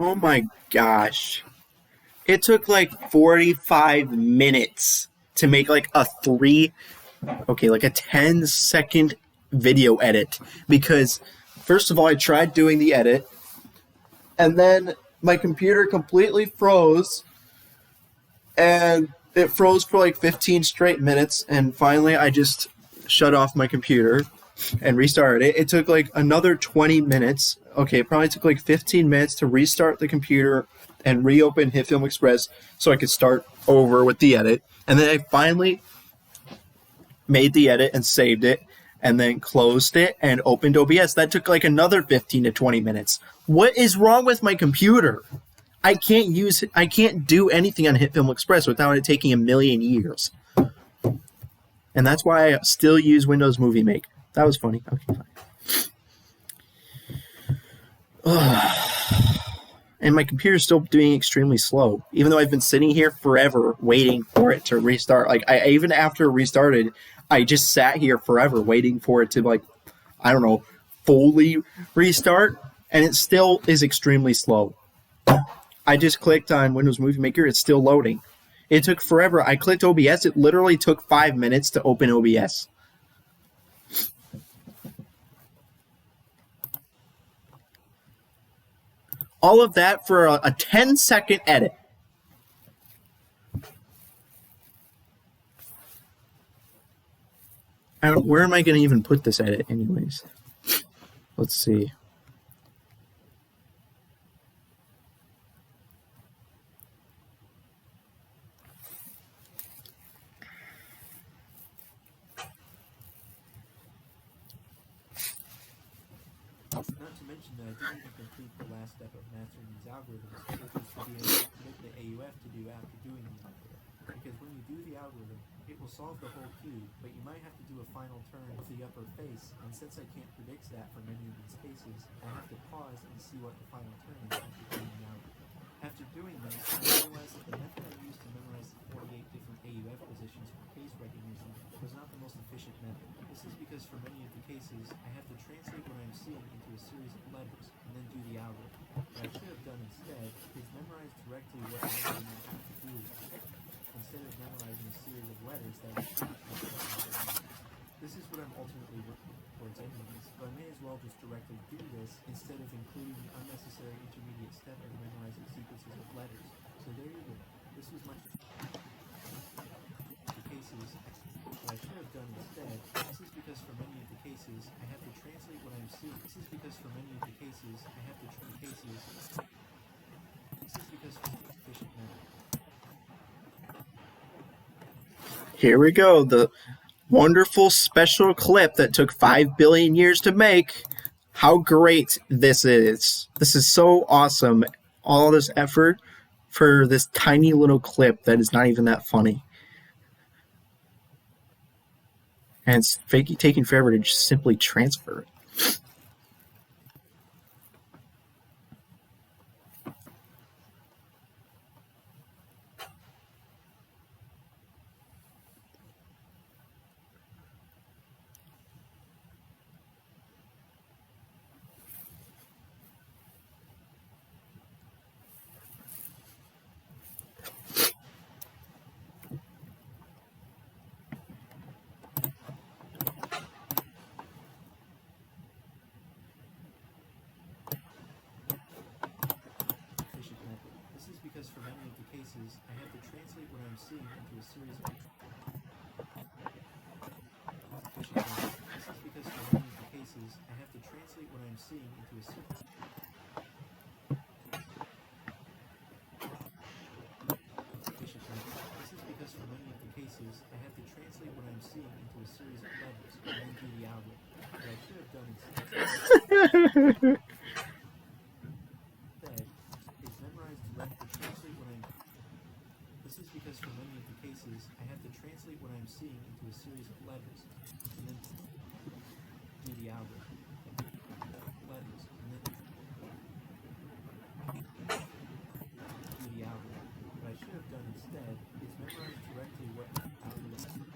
Oh my gosh. It took like 45 minutes to make like a like a 10-second video edit. Because, first of all, I tried doing the edit, and then my computer completely froze, and it froze for like 15 straight minutes, and finally I just shut off my computer and restarted it. It took like another 20 minutes. Okay, it probably took like 15 minutes to restart the computer and reopen HitFilm Express so I could start over with the edit. And then I finally made the edit and saved it, and then closed it and opened OBS. That took like another 15 to 20 minutes. What is wrong with my computer? I can't do anything on HitFilm Express without it taking a million years. And that's why I still use Windows Movie Maker. That was funny. Okay, fine. And my computer's still doing extremely slow, even though I've been sitting here forever waiting for it to restart. Like, even after it restarted, I just sat here forever waiting for it to, like, I don't know, fully restart, and it still is extremely slow. I just clicked on Windows Movie Maker, it's still loading. It took forever. I clicked OBS, it literally took 5 minutes to open OBS. All of that for a 10-second edit. Where am I going to even put this edit anyways? Let's see. Not to mention that I didn't even complete the last step of mastering these algorithms, which is to be able to predict the AUF to do after doing the algorithm. Because when you do the algorithm, it will solve the whole cube, but you might have to do a final turn with the upper face, and since I can't predict that for many of these cases, I have to pause and see what the final turn is after doing the algorithm. After doing this, I realized that the method I used to memorize the 48 different AUF positions for face recognition was not the most efficient method. This is because for many of the cases, I have to translate what I'm seeing into a series of letters and then do the algorithm. What I should have done instead is memorize directly what algorithm I have to do instead of memorizing a series of letters that would This is what I'm ultimately working towards anyways, but I may as well just directly do this instead of including the unnecessary intermediate step of memorizing sequences of letters. So there you go. This was much the cases. What I should have done instead, this is because for many of the cases, I have to translate what I'm seeing. This is because for many of the cases, I have to translate cases. This is because for efficient method. Here we go. The wonderful special clip that took 5 billion years to make. How great this is. This is so awesome. All this effort for this tiny little clip that is not even that funny. And it's taking forever to just simply transfer it. This is because for many of the cases, I have to translate what I'm seeing into a series of This is because for many of the cases, I have to translate what I'm seeing into a series. This is because for many of the cases, I have to translate what I'm seeing into a series of letters and then do the algorithm. What I should have done instead is memorize directly translate what I'm. This is because for many of the cases, I have to translate what I'm seeing into a series of letters and then do the algorithm. Letters and then do the algorithm. What I should have done instead is memorize directly what algorithm.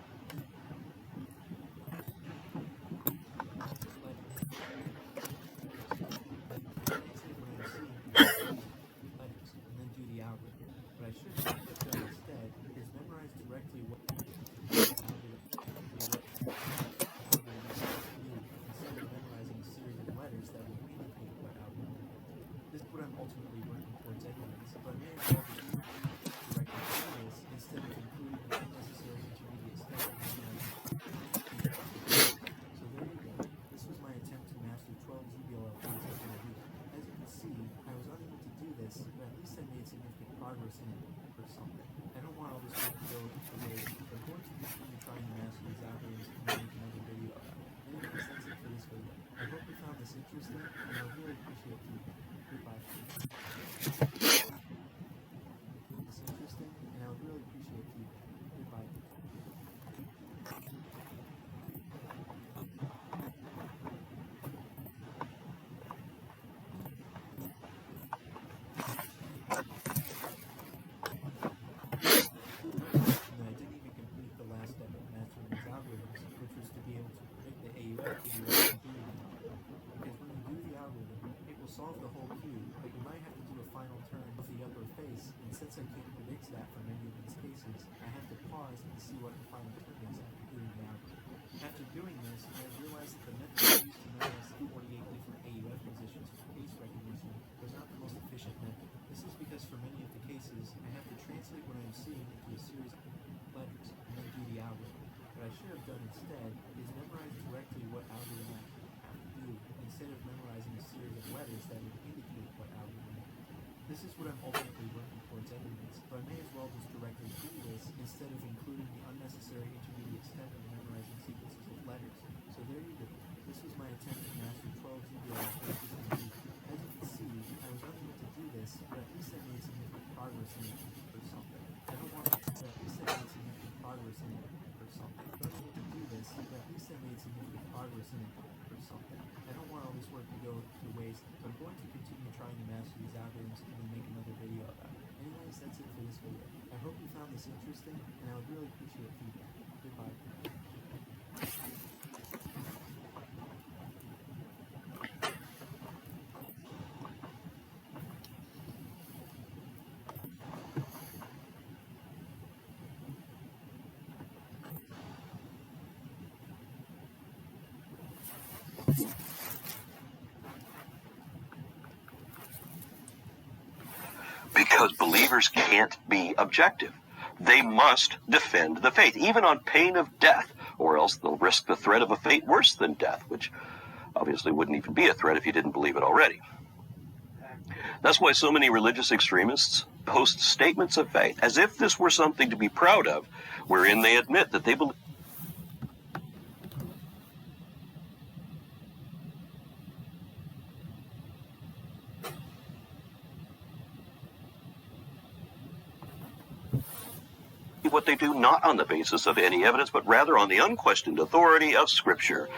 hope you found this interesting, and I would really appreciate feedback. Goodbye. This interesting, and I would really appreciate feedback. Goodbye. And I didn't even complete the last step of mastering these algorithms, which was to be able to predict the AUF to do after doing the algorithm. Because when you do the algorithm, it will solve the whole queue, but you might have to do a final turn with the upper face, and since I can't predict that for many of these cases, I have to pause and see what the final turn is after doing the algorithm. After doing this, I realized that the method I used to memorize the 48 different AUF positions for face recognition was not the most efficient method. This is because for many of the cases, I have to translate what I am seeing into a series of letters and then do the algorithm. What I should have done instead is memorize directly what algorithm I have to do instead of memorizing a series of letters that would indicate what algorithm. This is what I'm ultimately working towards anyways, so I may as well just directly do this instead of including the unnecessary intermediate step of memorizing sequences of letters. So there you go. This was my attempt to master 12 ZBLL faces in a week. As you can see, I was unable to do this, but at least I made significant progress in it or something. I don't want to, but at least I made significant progress in it or something. I was unable to do this, but at least I made significant progress in it or something. I don't want all this work to go to waste, so I'm going to continue trying to master these algorithms and then make another video about it. Anyways, that's it for this video. I hope you found this interesting, and I would really appreciate feedback. Goodbye. Because believers can't be objective. They must defend the faith, even on pain of death, or else they'll risk the threat of a fate worse than death, which obviously wouldn't even be a threat if you didn't believe it already. That's why so many religious extremists post statements of faith, as if this were something to be proud of, wherein they admit that they believe what they do not on the basis of any evidence, but rather on the unquestioned authority of Scripture,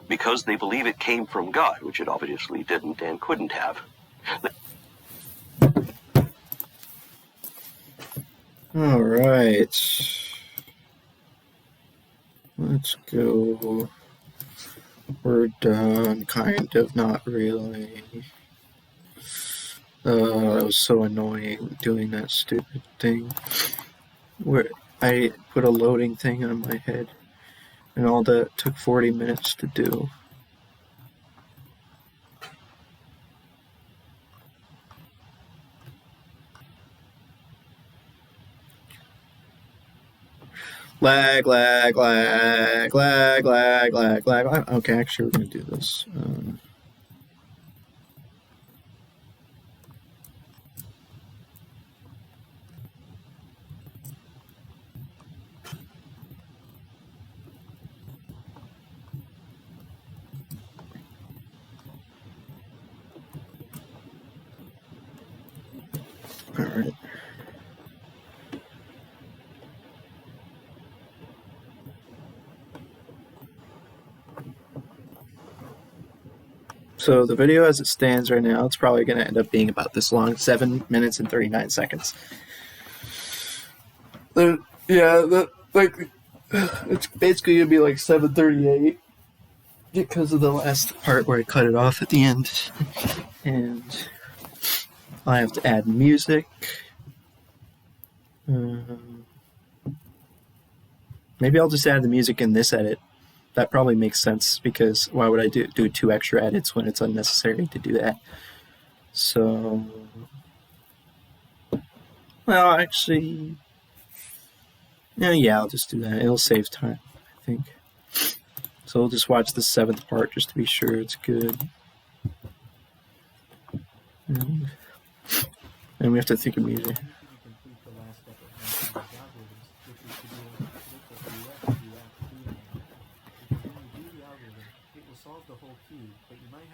because they believe it came from God, which it obviously didn't and couldn't have. All right. Let's go. We're done. Kind of, not really. That was so annoying doing that stupid thing where I put a loading thing on my head and all that took 40 minutes to do. Lag, lag, lag, lag, lag, lag, lag. Okay, actually, we're gonna do this. All right. So the video as it stands right now, it's probably going to end up being about this long, 7 minutes and 39 seconds. It's basically going to be like 7:38 because of the last part where I cut it off at the end. And I have to add music. Maybe I'll just add the music in this edit. That probably makes sense because why would I do 2 extra edits when it's unnecessary to do that? So, well, actually, yeah, I'll just do that. It'll save time, I think. So we'll just watch the 7th part just to be sure it's good. And we have to think of music. Solve the whole queue, but you might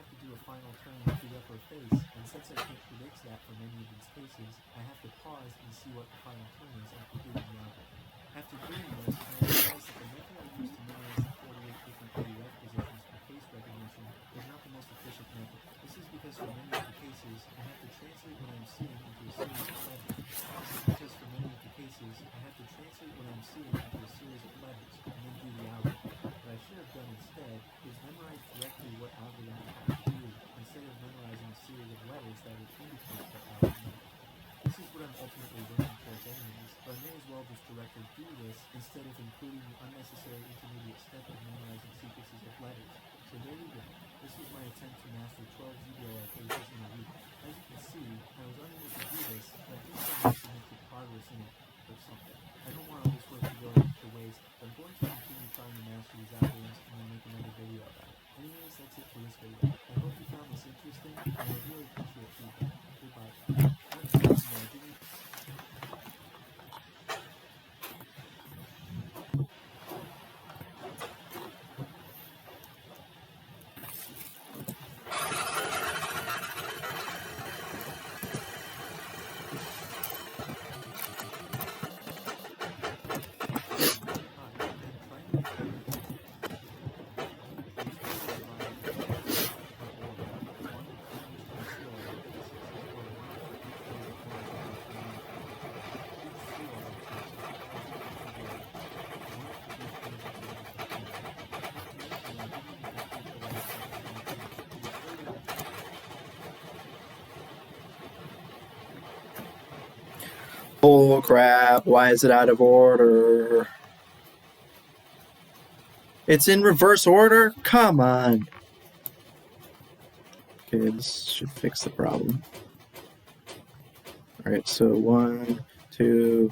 final turn of the upper face, and since I can't predict that for many of these cases, I have to pause and see what the final turn is after doing the algorithm. After doing this, I realized that the method I used to memorize the 48 different AUF positions for case recognition was not the most efficient method. This is because for many of the cases, I have to translate what I'm seeing into a series of letters. And then do the algorithm. What I should have done instead is memorize directly what algorithm I have to do, instead of memorizing a series of letters that would indicate what algorithm. This is what I'm ultimately working towards anyways, but I may as well just directly do this instead of including the unnecessary intermediate step of memorizing sequences of letters. So there you go. This was my attempt to master 12 ZBLL cases in a week. As you can see, I was unable to do this, but at least I managed to make good progress in it or something. I don't want all this work to go to waste, but I'm going to continue trying to master these algorithms and then make another video about it. Anyways, that's it for this video. I hope you found this interesting, and I would really appreciate feedback. Goodbye. Not to mention that I didn't Oh crap, why is it out of order? It's in reverse order? Come on. Okay, this should fix the problem. Alright, so 1, 2,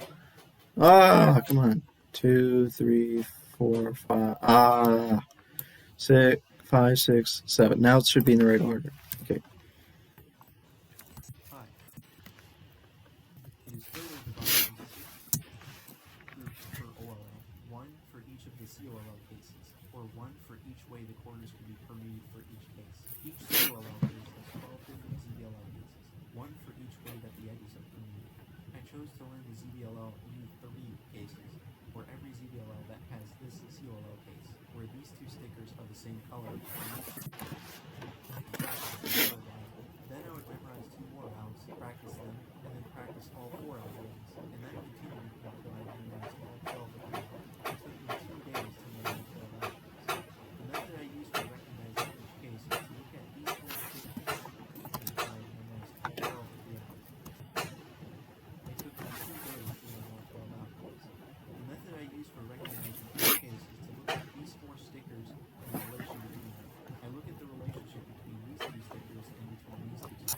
come on. 2, 3, 4, 5, 6, 5, 6, 7. Now it should be in the right order. Okay. Hi. It is further divided into 6 groups per OLL, 1 for each of the COLL cases, or 1 for each way the quarters can be permuted for each case. Each COLL case has 12 different ZBLL cases, 1 for each way that the edges are permuted. I chose to learn the ZBLL U3 cases, where every ZBLL that has this COLL case, where these two stickers are the same color. Then I would memorize 2 more routes, practice them, and then practice all 4 algorithms, and that continued until I memorized all 12 of them. It took me 2 days to learn all 12 algorithms. The method I used for recognizing each case is to look at these 4 stickers until I memorized all 12 of the algorithms. It took me 2 days to learn all 12 algorithms. The method I use for recognizing each case is to look at these 4 stickers and the relation between them. I look at the relationship between these 2 stickers and between these 2 stickers.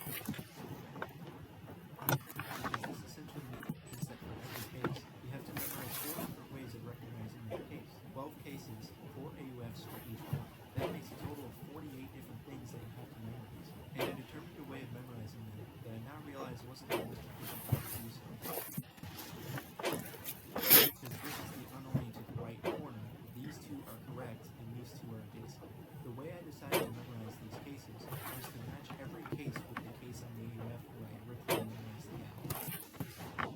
Because this essentially means that for every case, you have to memorize 4 different ways of recognizing that case. 12 cases, 4 AUFs for each one. That makes a total of 48 different things that you have to memorize. And I determined a way of memorizing them that I now realize wasn't the most efficient way to do so. Because this is the unoriented right corner, these 2 are correct and these 2 are adjacent. The way I decided to memorize these cases was to match every case with the case on the AUF where I originally memorized the algorithm. Well,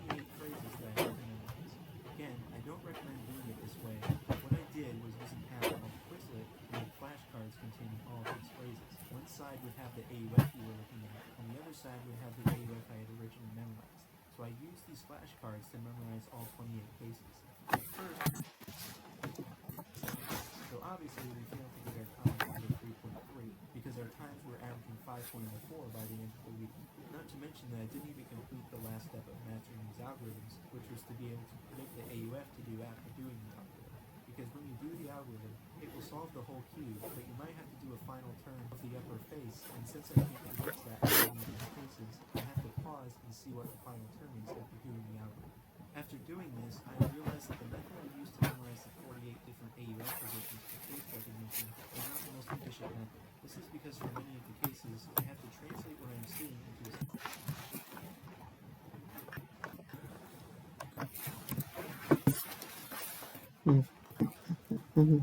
28 phrases that I had to memorize. Again, I don't recommend doing it this way, but what I did was use an app called Quizlet to make flashcards containing all of these phrases. One side would have the AUF you were looking at, and the other side would have the AUF I had originally memorized. So I used these flashcards to memorize all 28 cases. First, so obviously we failed to get our time under 3.3 because our times were averaging 5.04 by the end of the week. Not to mention that I didn't even complete the last step of mastering these algorithms, which was to be able to predict the AUF to do after doing the algorithm. Because when you do the algorithm, it will solve the whole queue, but you might have to do a final turn of the upper face, and since I can't predict that in any of these cases, I have to pause and see what the final turn is after doing the algorithm. After doing this, I realized that the method I used to memorize the 48 different AUF positions for case recognition was not the most efficient method. This is because for many of the cases, I have to translate what I'm seeing into a Mm-hmm.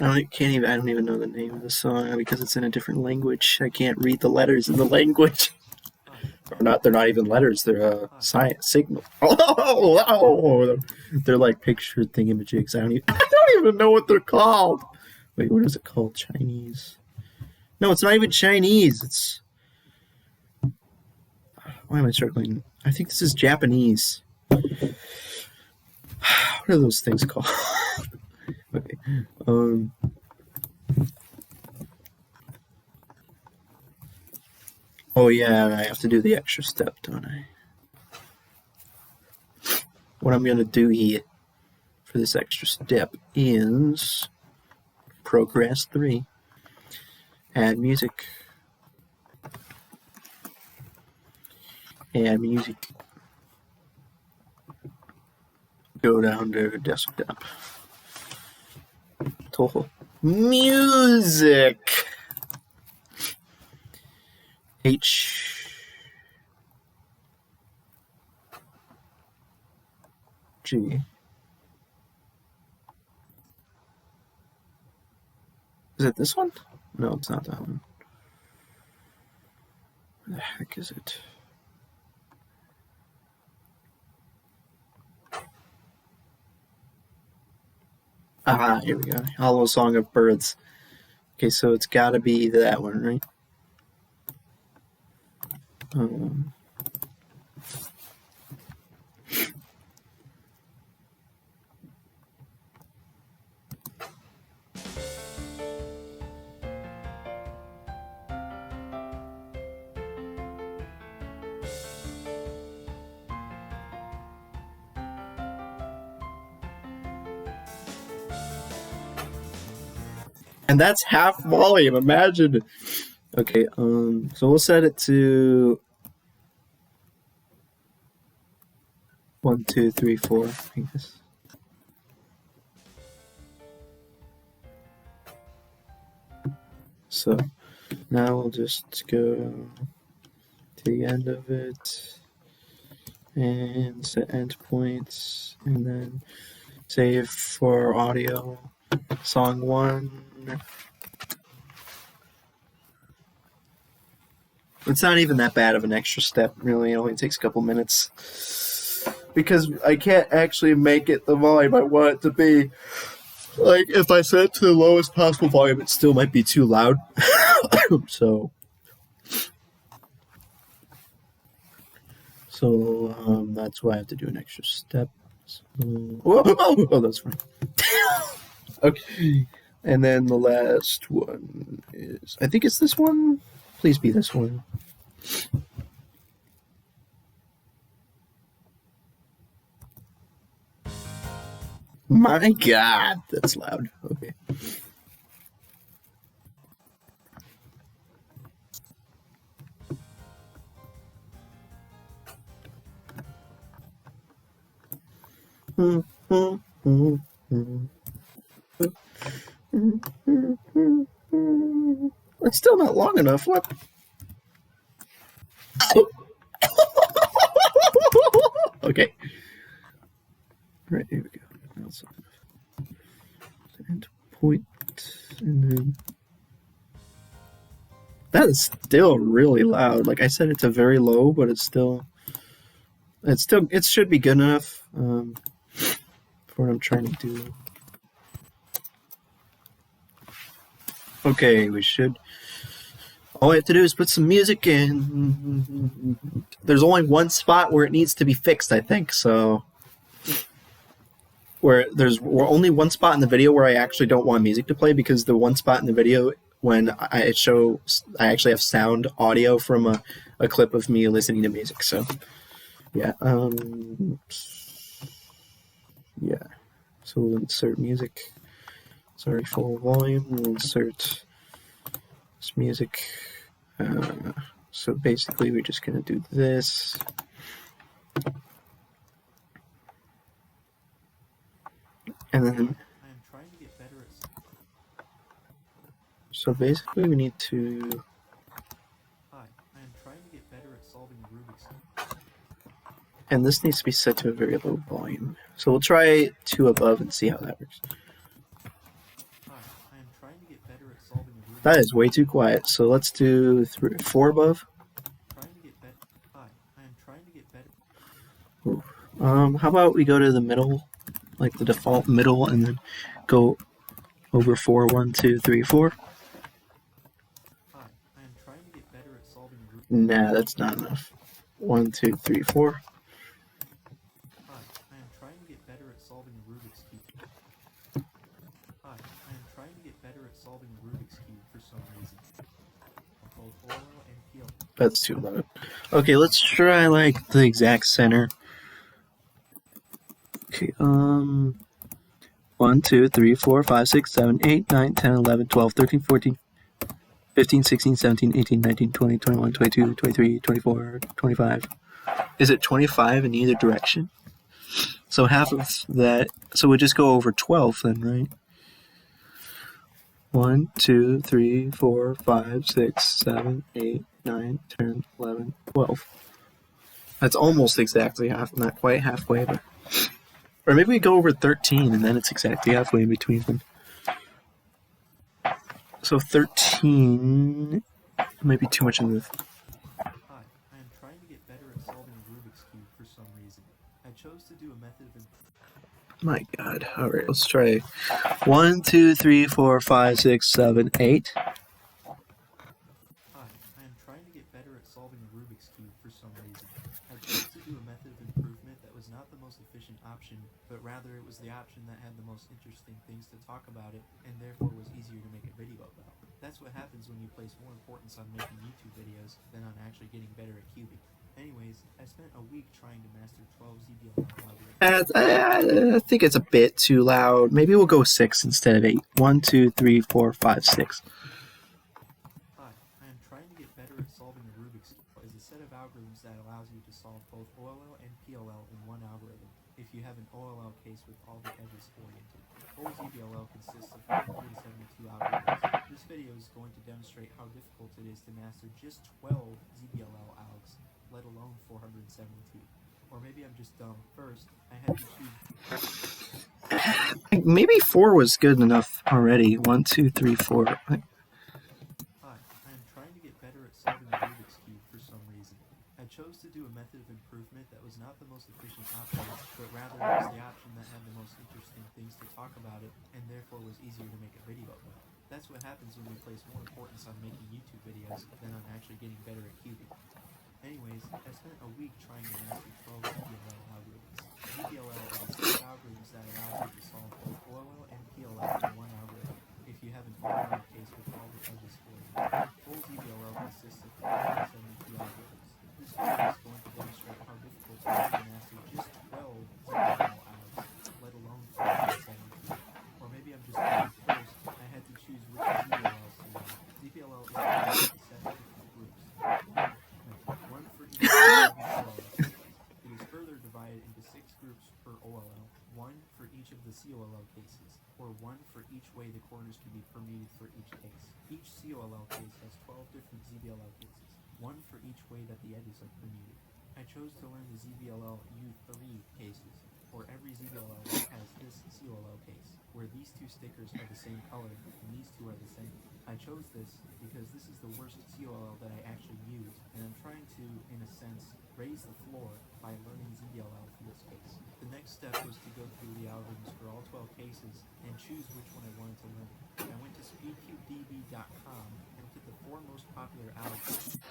I don't even know the name of the song because it's in a different language. I can't read the letters in the language. They're not even letters. They're science signal. Oh, they're like picture thingamajigs. I don't even know what they're called. Wait, what is it called? Chinese? No, it's not even Chinese. It's why am I struggling? I think this is Japanese. What are those things called? Okay. Oh yeah, I have to do the extra step, don't I? What I'm gonna do here for this extra step is progress 3. Add music. Add music. Go down to desktop. Total music. G. Is it this one? No, it's not that one. Where the heck is it? Ah, here we go. Hollow Song of Birds. Okay, so it's gotta be that one, right? And that's half volume, imagine. Okay, so we'll set it to 1, 2, 3, 4, I guess. So now we'll just go to the end of it and set endpoints and then save for audio song 1. It's not even that bad of an extra step, really. It only takes a couple minutes. Because I can't actually make it the volume I want it to be. Like, if I set it to the lowest possible volume, it still might be too loud. So that's why I have to do an extra step. Oh, that's fine. Okay. And then the last one is, I think it's this one. Please be this one. My God, that's loud. Okay. It's still not long enough. What? Okay. Right, here we go. That's end point, and then that is still really loud. Like I said, it's a very low, but it should be good enough for what I'm trying to do. Okay, we should. All I have to do is put some music in. There's only one spot where it needs to be fixed, I think. So, where there's only one spot in the video where I actually don't want music to play, because the one spot in the video when I actually have sound audio from a clip of me listening to music. So, yeah, yeah. So we'll insert music. Sorry, full volume. We'll insert this music. So basically, we're just gonna do this. And then, I am trying to get better at. so basically we need to. Hi, I am trying to get better at solving Rubik's Cube. And this needs to be set to a very low volume. So we'll try 2 above and see how that works. Hi, I That is way too quiet. So let's do 4 above. Trying to get better. Hi, I am trying to get better. How about we go to the middle, like the default middle, and then go over 4, 1, 2, 3, 4. Hi, I am trying to get better at solving Rubik's. Nah, that's not enough. 1, 2, 3, 4. Hi, I am trying to get better at solving a Rubik's cube. Hi, I am trying to get better at solving a Rubik's cube for some reason. Both OLL and PL. That's too loud. Okay, let's try like the exact center. Okay, 1, 2, 3, 4, 5, 6, 7, 8, 9, 10, 11, 12, 13, 14, 15, 16, 17, 18, 19, 20, 21, 22, 23, 24, 25. Is it 25 in either direction? So half of that, so we just go over 12 then, right? 1, 2, 3, 4, 5, 6, 7, 8, 9, 10, 11, 12. That's almost exactly half, not quite halfway, but. Or maybe we go over 13 and then it's exactly halfway in between them. So 13 might be too much in the. Hi, I am trying to get better at solving a Rubik's cube for some reason. I chose to do a method of. My God. All right, let's try 1, 2, 3, 4, 5, 6, 7, 8. Hi, I am trying to get better at solving a Rubik's cube for some reason. I chose to do a method of improvement that was not the most efficient option, but rather it was the option that had the most interesting things to talk about it, and therefore was easier to make a video about. That's what happens when you place more importance on making YouTube videos than on actually getting better at cubing. Anyways, I spent a week trying to master 12 ZBLL algorithms. I think it's a bit too loud. Maybe we'll go 6 instead of 8. 1, 2, 3, 4, 5, 6. Hi, I am trying to get better at solving a Rubik's cube is a set of algorithms that allows you to solve both OLL and PLL in one algorithm if you have an OLL case with all the edges oriented. Whole ZBLL consists of 472 algorithms. This video is going to demonstrate how difficult it is to master just 12 ZBLL algs, let alone 472. Or maybe I'm just dumb. First, I had to choose. Maybe 4 was good enough already. 1, 2, 3, 4. Hi, I am trying to get better at solving a Rubik's cube for some reason. I chose to do a method of improvement that was not the most efficient option, but rather it was the option that had the most interesting things to talk about it, and therefore was easier to make a video about. That's what happens when you place more importance on making YouTube videos than on actually getting better at cubing. Anyways, I spent a week trying to master 12 ZBLL algorithms. ZBLL is a set of algorithms that allows you to solve both OLL and PLL in one algorithm if you have an OLL case with all the edges oriented. Full ZBLL consists of 472 algorithms. This video is going to demonstrate how difficult it is to master just 12 ZBLL algs, let alone 472. Or maybe I'm just dumb. First, I had to choose which ZBLLs to learn. ZBLL is divided into 7 different groups. One for each OLL cases. It is further divided into 6 groups per OLL, 1 for each of the COLL cases, or 1 for each way the corners can be permuted for each case. Each COLL case has 12 different ZBLL cases, 1 for each way that the edges are permuted. I chose to learn the ZBLL U3 cases, or every ZBLL has this COLL case, where these two stickers are the same color and these two are the same. I chose this because this is the worst COLL that I actually use, and I'm trying to, in a sense, raise the floor by learning ZBLL for this case. The next step was to go through the algorithms for all 12 cases and choose which one I wanted to learn. I went to speedcubedb.com and looked at the 4 most popular algorithms.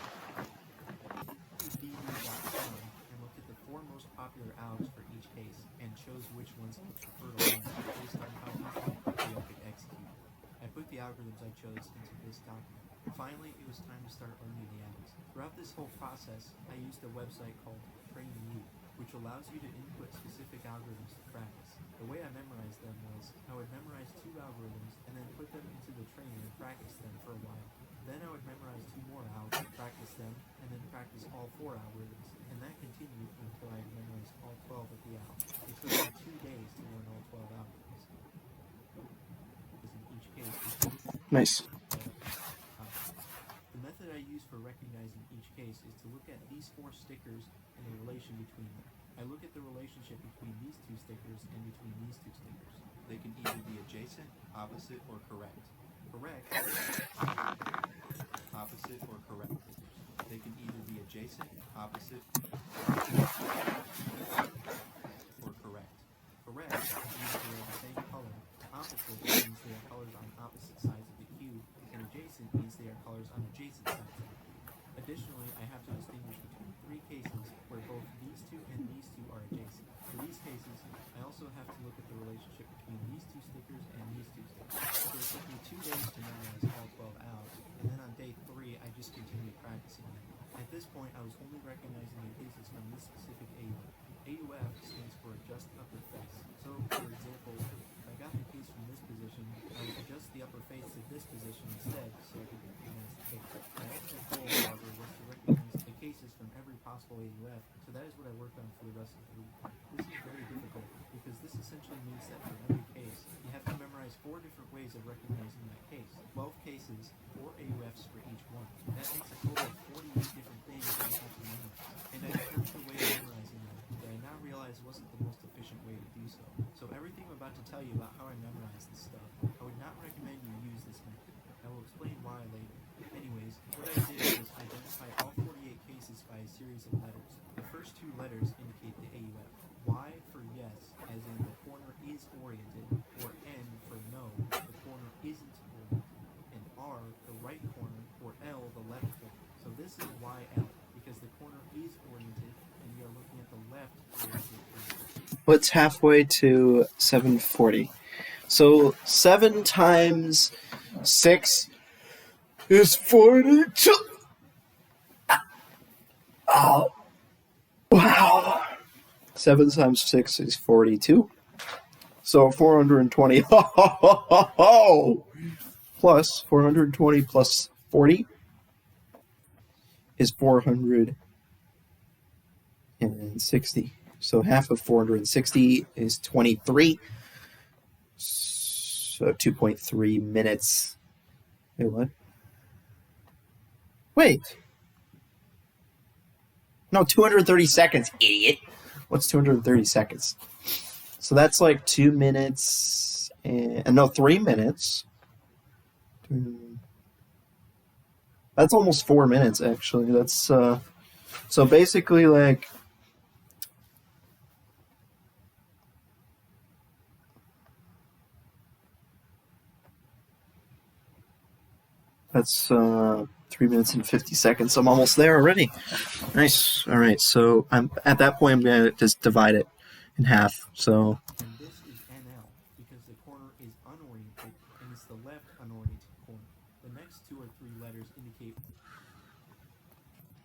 For each case and chose which ones I prefer to learn based on how easily quickly I could execute. I put the algorithms I chose into this document. Finally, it was time to start learning the algorithms. Throughout this whole process, I used a website called TrainU, which allows you to input specific algorithms to practice. The way I memorized them was I would memorize 2 algorithms and then put them into the trainer and practice them for a while. Then I would memorize 2 more algs, practice them, and then practice all 4 algorithms. And that continued until I had memorized all 12 of the algs. It took me 2 days to learn all 12 algorithms. In each case, Nice. the method I use for recognizing each case is to look at these 4 stickers and the relation between them. I look at the relationship between these 2 stickers and between these 2 stickers. They can either be adjacent, opposite, or correct. Correct, opposite, or correct. They can either be adjacent, opposite, or correct. Correct means they are the same color. Opposite means they are colors on opposite sides of the cube, and adjacent means they are colors on adjacent sides of the cube. Additionally, I have to distinguish between three cases where both these two and these two are adjacent. For these cases, I also have to look at the relationship between these two stickers and these two stickers. So it took me 2 days to memorize all 12 out, and then on day 3, I just continued practicing them. At this point, I was only recognizing the cases from this specific AUF. AUF stands for Adjust Upper Face. So, for example, if I got the case from this position, I would adjust the upper face to this position instead so I could recognize the case. My ultimate goal, however, was to recognize the cases from every possible AUF, so that is what I worked on for the rest of the week. This is very difficult because this essentially means that for every case, you have to memorize 4 different ways of recognizing that case. 12 cases, 4 AUFs for each one. That makes a total of 48 different things that you have to memorize. And I determined a way of memorizing them that I now realize wasn't the most efficient way to do so. So everything I'm about to tell you about how I memorize this stuff, I would not recommend you use this method. I will explain why later. Anyways, what I did was identify all 48 cases by a series of letters. The first 2 letters indicate the AUF. Y for yes, as in the corner is oriented, or N for no, the corner isn't oriented, and R, the right corner, or L, the left corner. So this is YL, because the corner is oriented, and we are looking at the left oriented corner. What's halfway to 740? So 7 times 6 is 42. Oh, wow. 7 times 6 is 42. So 420. Plus 420 plus 40 is 460. So half of 460 is 23. So 2.3 minutes. Wait, what? Wait. No, 230 seconds, idiot. What's 230 seconds? So that's like 2 minutes and no, 3 minutes. That's almost 4 minutes actually. That's so basically like that's 3 minutes and 50 seconds. I'm almost there already. Nice. All right. So I'm at that point. I'm gonna just divide it in half. So. And this is NL, because the corner is unoriented, and it's the left unoriented corner. The next 2 or 3 letters indicate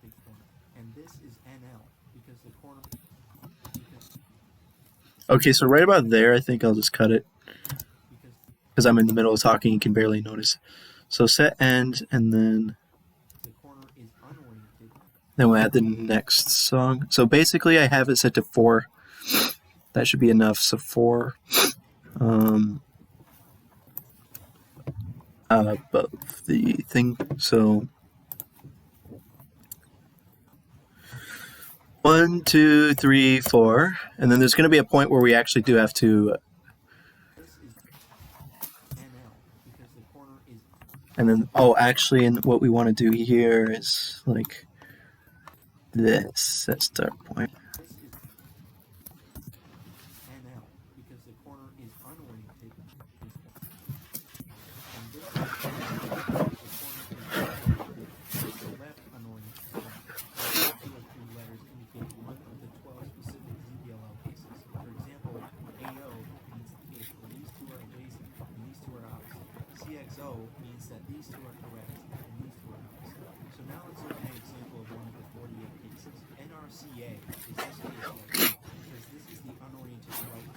the corner. And this is NL, because the corner... Okay, so right about there, I think I'll just cut it. Because I'm in the middle of talking, you can barely notice. So set end, and then... The corner is unoriented. Then we'll add the next song. So basically, I have it set to 4. That should be enough. So 4 above the thing. So 1, 2, 3, 4, and then there's going to be a point where we actually do have to. This is NL, because the corner is... And then, actually, and what we want to do here is like this. That's the point. This is NL, because the corner is unoriented. And this is NL, because the left unoriented corner. The 2 or 3 letters indicate one of the 12 specific ZBLL cases. For example, AO means the case where these 2 are adjacent and these 2 are opposite. CXO means that these 2 are correct and these 2 are opposite. So now let's look at an example of one of the 48 cases. NRCA is this case right here, because this is the unoriented right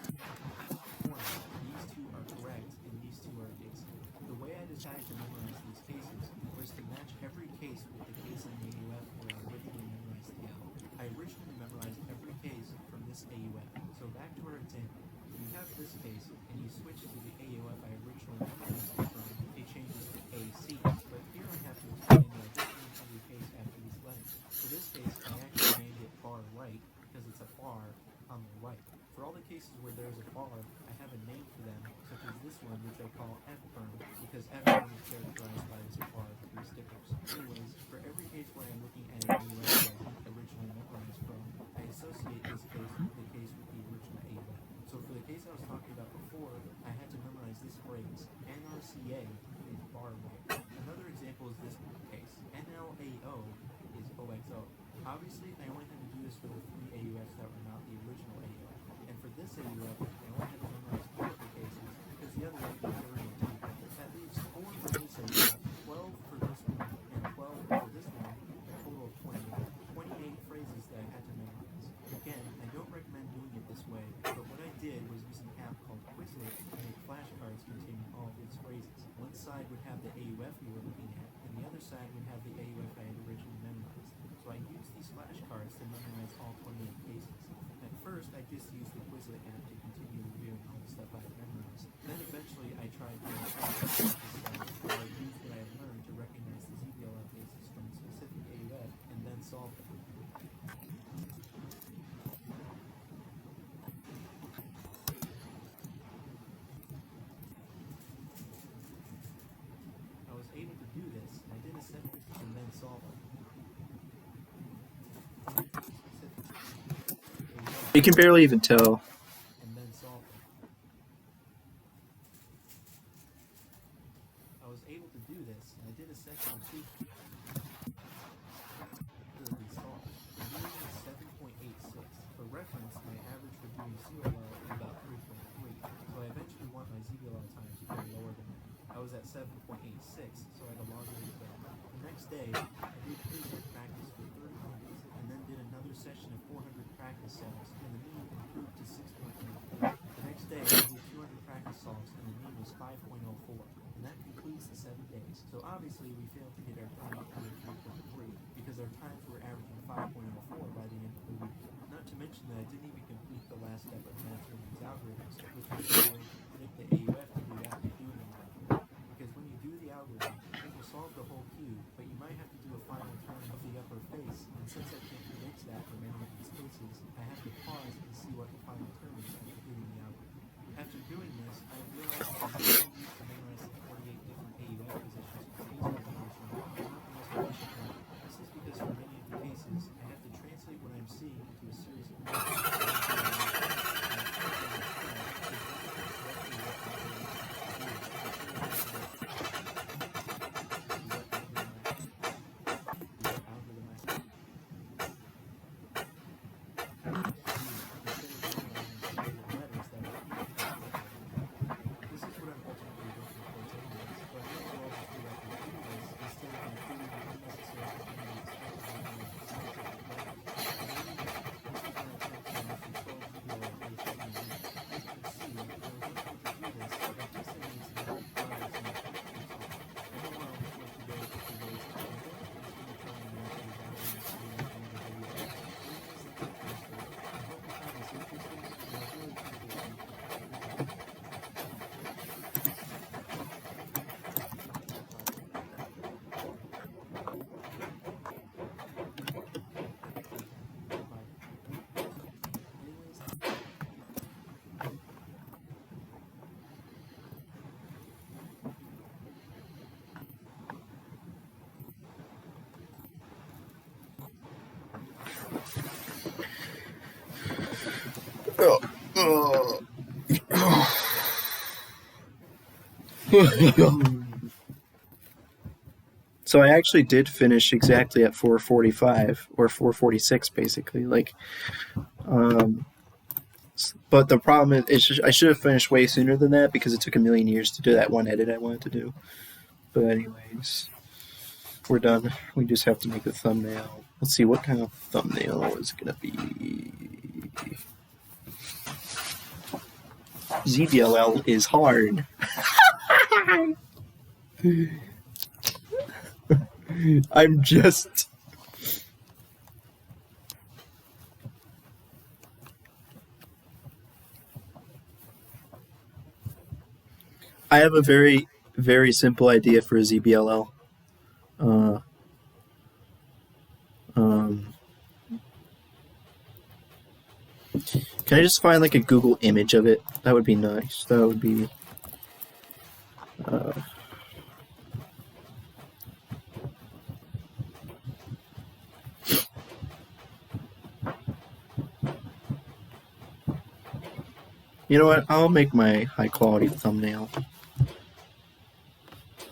corner. These 2 are correct and these 2 are adjacent. The way I decided to memorize these cases was to match every case with the case in the AUF where I originally memorized the L. I originally memorized every case from this AUF. So back to our example. If you have this case and you switch to the AUF I originally memorized it from, it changes to AC. But here I have to explain that I didn't name every case after these letters. For this case, I actually named it bar right because it's a bar on the right. For all the cases where there there's a bar, I have a name for them, such as this one, which I call F-Perm, because F-Perm is characterized by this bar of 3 stickers. Anyways, for every case where I'm looking at an AUF that I didn't originally memorize from, I associate this case with the case with the original AUF. So for the case I was talking about before, I had to memorize this phrase, NRCA is bar rate. Another example is this case, NLAO is OXO. Obviously, I only had to do this for the 3 AUFs that were not the original AUF. And for this AUF, I only had to memorize 4 of the cases because the other 8 were already done. That leaves 4 for this AUF, 12 for this one, and 12 for this one, a total of 28 phrases that I had to memorize. Again, I don't recommend doing it this way, but what I did was use an app called Quizlet to make flashcards containing all of these phrases. One side would have the AUF we were looking at, and the other side would have the AUF I had originally memorized. So I used these flashcards to memorize all 28 cases. At first, I just used the Quizlet app to continue reviewing all the stuff I had memorized. Then eventually, I tried to where I used what I had learned to recognize the ZBLL cases from a specific AUF and then solve them. I was able to do this, and I did a set and then solve them. You can barely even tell. And then solve them. I was able to do this, and I did a section of 2. Solved. The mean is 7.86. For reference, my average for doing ZBLL is about 3.3, so I eventually want my ZBLL time to go lower than that. I was at 7.86, so I had a longer way to go. The next day, I did Quizlet practice for 30 minutes, and then did another session of 400 practice solves, and the mean improved to 6.94. The next day, I did 200 practice solves, and the mean was 5.04. And that concludes the 7 days. So obviously, we failed to get our time up to 3.3 because our times were averaging 5.04 by the end of the week. Not to mention that I didn't even complete the last step of mastering these algorithms, which was to predict the AUF to do after doing the algorithm. Because when you do the algorithm, it will solve the whole queue, but you might have to do a final turn of the upper face, and since I can't predict that for many of these cases, I have to pause and see what the final turn is after doing the algorithm. After doing this, I realized that I was only used to memorize the 48 different AUF positions for phase resolution, not the most efficient way. This is because for many of the cases, I have to translate what I'm seeing into a series of So I actually did finish exactly at 4:45 or 4:46, basically. But the problem is, I should have finished way sooner than that because it took a million years to do that one edit I wanted to do. But anyways, we're done. We just have to make a thumbnail. Let's see what kind of thumbnail is it gonna be. ZBLL is hard. I'm just... I have a very, very simple idea for a ZBLL. Can I just find like a Google image of it? That would be nice. That would be... You know what? I'll make my high quality thumbnail.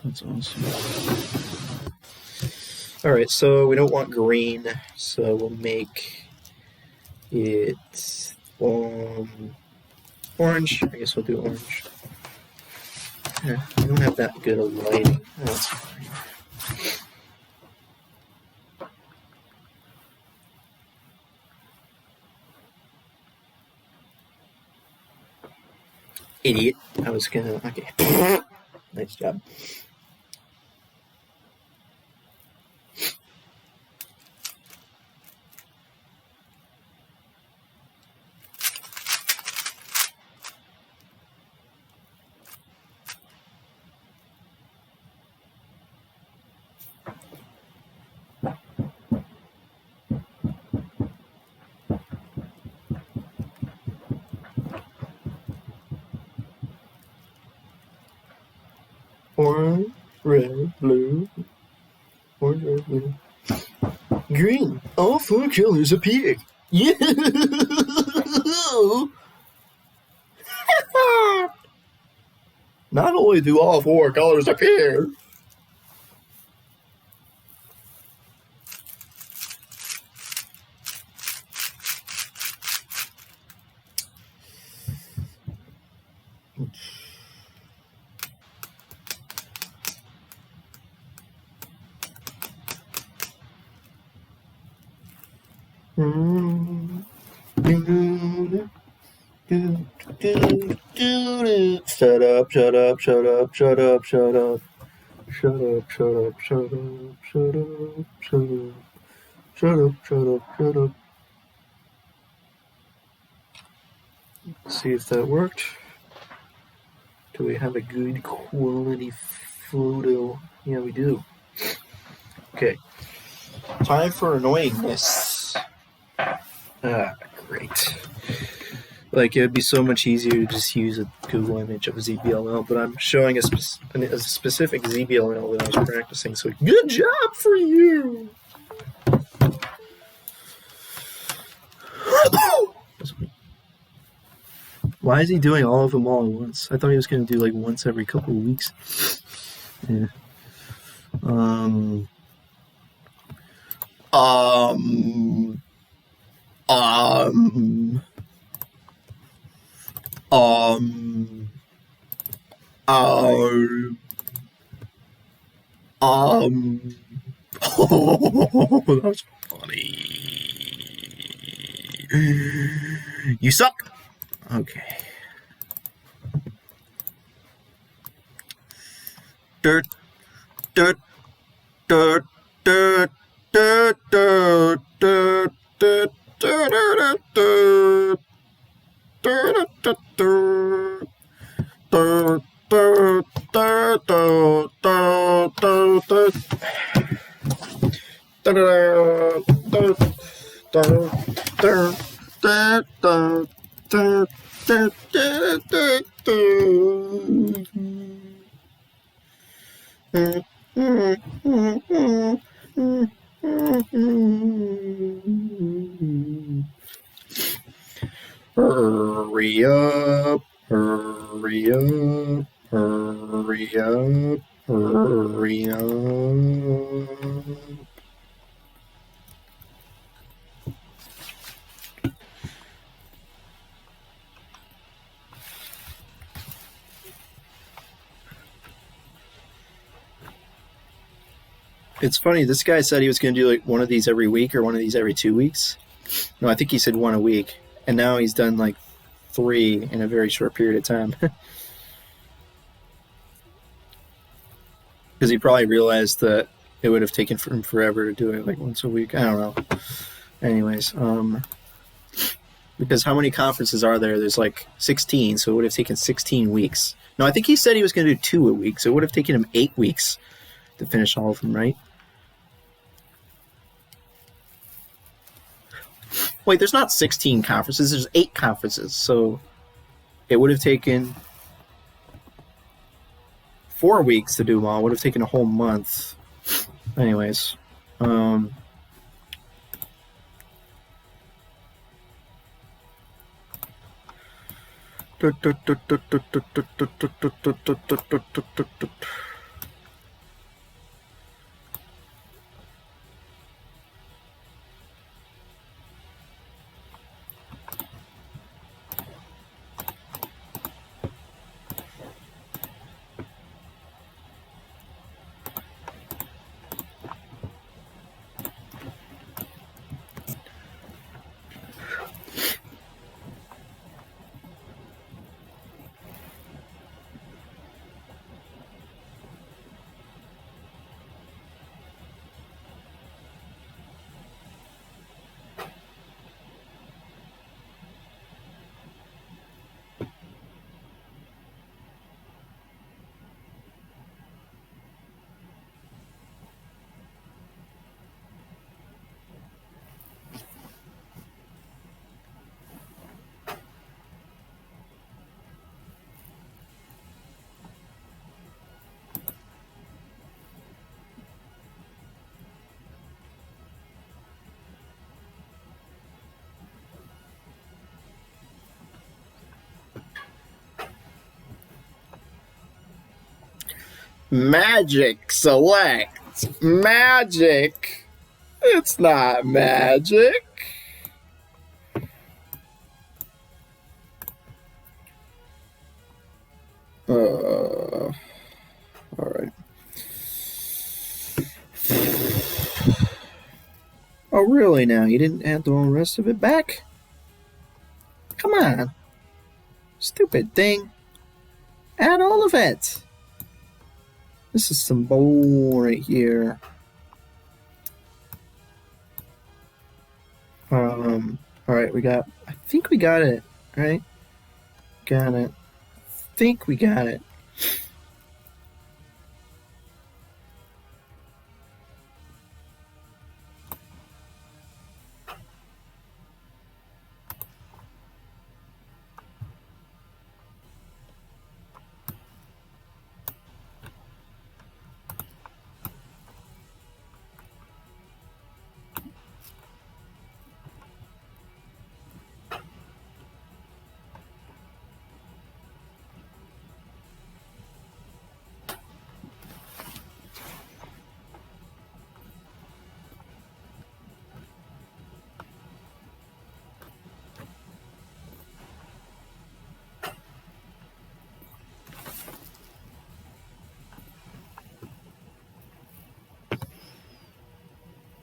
That's awesome. Alright, so we don't want green, so we'll make it orange. I guess we'll do orange. Yeah, I don't have that good of lighting. That's fine. Idiot. I was gonna... Okay. Nice job. Orange, red, blue. Orange, red, blue. Green. All 4 colors appear. Yeah! Not only do all 4 colors appear. Shut up, shut up, shut up, shut up, shut up. Shut up, shut up, shut up, shut up, shut up. Shut up, shut up, shut up. Let's see if that worked. Do we have a good quality photo? Yeah, we do. Okay. Time for annoyingness. Ah, great. Like, it would be so much easier to just use a Google image of a ZBLL, but I'm showing a specific ZBLL that I was practicing, so good job for you! Why is he doing all of them all at once? I thought he was going to do like once every couple of weeks. Yeah. Oh, that was funny. You suck. Okay. Dirt, dirt, dirt, dirt, dirt, dirt, dirt, dirt, dirt, dirt, Hurry up, hurry up, hurry up, hurry up. It's funny, this guy said he was going to do like one of these every week or one of these every 2 weeks. No, I think he said one a week. And now he's done like 3 in a very short period of time. Because he probably realized that it would have taken him forever to do it like once a week. I don't know. Anyways, because how many conferences are there? There's like 16, so it would have taken 16 weeks. No, I think he said he was going to do 2 a week, so it would have taken him 8 weeks to finish all of them, right? Wait, there's not 16 conferences. There's 8 conferences. So it would have taken 4 weeks to do them all. It would have taken a whole month. Anyways. Magic select. Magic. It's not magic. All right. Oh, really now? You didn't add the whole rest of it back? Come on. Stupid thing. Add all of it. This is some bull right here. Alright, I think we got it, right? Got it. I think we got it.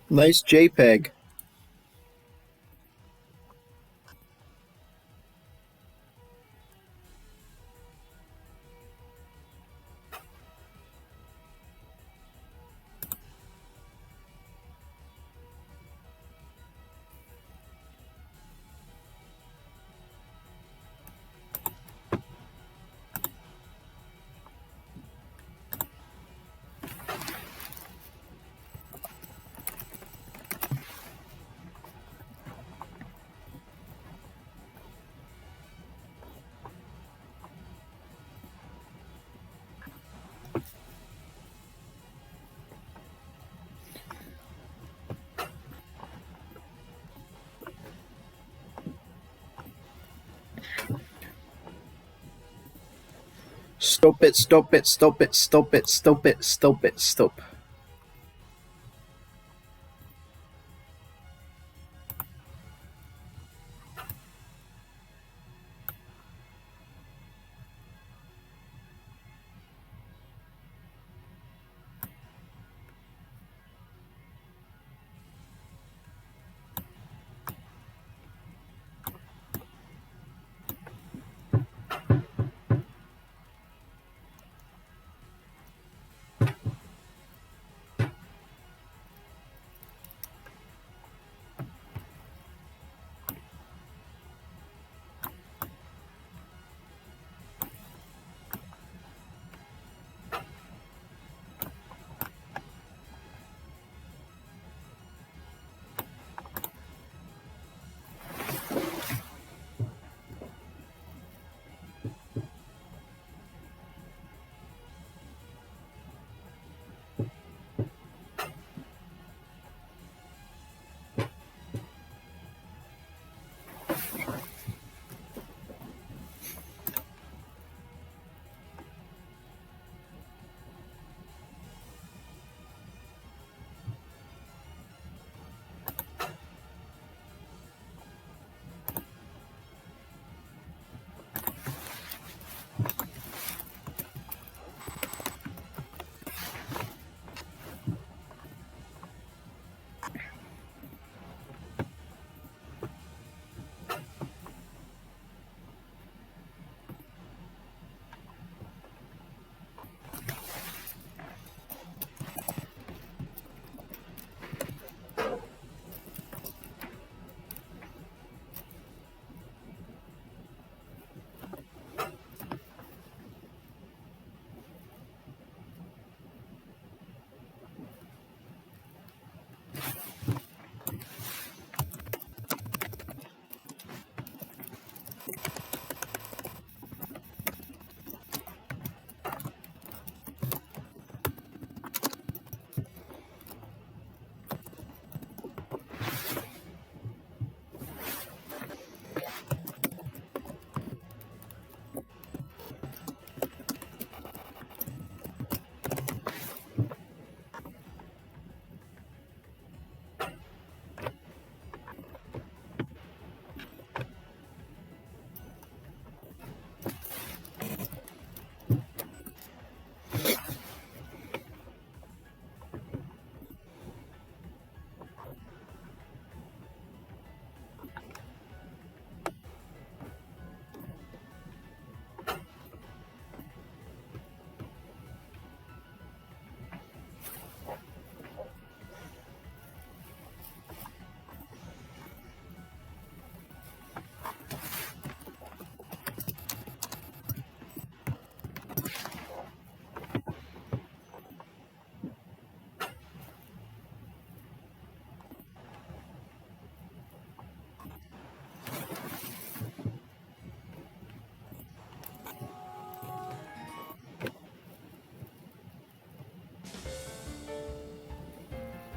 Nice JPEG. Stop it, stop it, stop it, stop it, stop it, stop it, stop.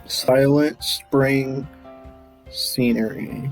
Silent spring scenery.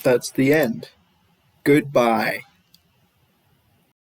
That's the end. Goodbye.